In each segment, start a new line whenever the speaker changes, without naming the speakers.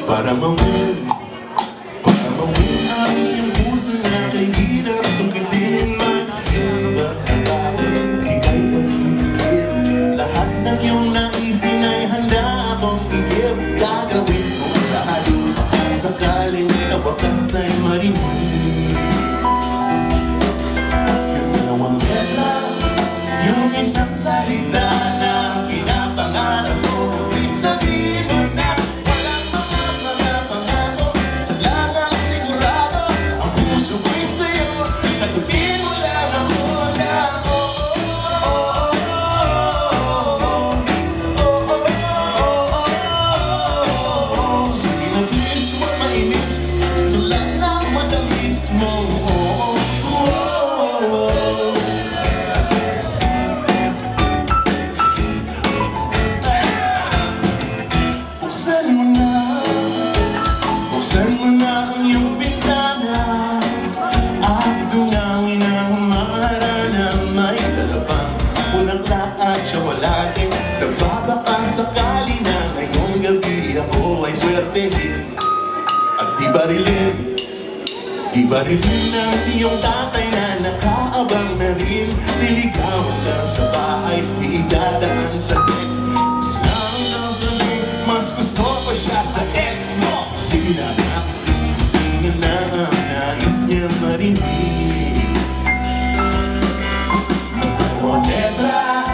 Para mawin ang iyong puso na kay hirap sukitin. Magsusubat ang tao, ika'y paninigil. Lahat ng iyong naisin ay handa akong igib. Gagawin ko lahat baka sakaling sa wakas ay marinig. Yung dalawang letra, yung isang salita na pinapangarap ko, sabihin mo na walang mga pangako. Isa lang ang sigurado, ang puso ko'y sa'yo. Sagutin mo lang ako na sige na please, huwag mainis. Gusto lang ng matamis mo. Buksan mo na ang iyong bintana at dungawin ang umaara na may dalabang bulaklak at tiyawalate. Nagbabaka sakali na ngayong gabi ako ay swertehin at di barilin ang iyong tatay na nakaabang na rin. Niligawan na sa bahay, iidadaan sa text. Mas gusto ko siya sa ex mo. Sige na ang nais niya marinig. Dalawang letra,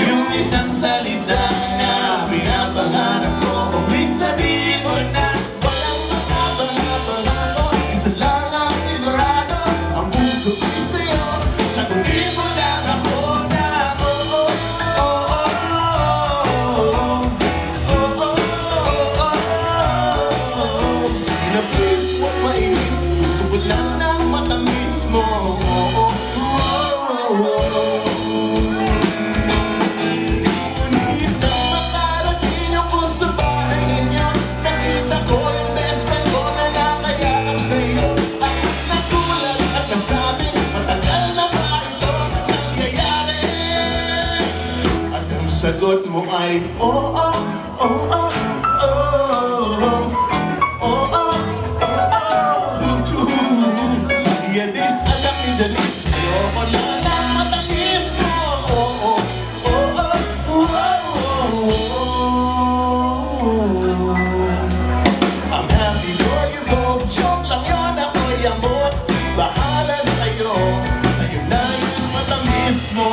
yung isang salita na pinapangarap ko. Kung may sabihin mo na walang pangako, isa lang ang sigurado, ang puso ko'y sa'yo. Sagutin mo lang ako na please, huwag mainis. Gusto ko lang ng matamis mo. Ngunit nang makarating ako sa bahay ninyo, nakita ko yung best friend ko na nakayakap sa'yo. Ako nagulat at nasabi, matagal na ba ito nangyayari? At ang sagot mo ay oo. Yadis, alam ni Dalis, ayoko na ng matamis mo. I'm happy for you both. Joke lang yun, ako'y amot. Bahala na kayo, sa'yo na yung matamis mo.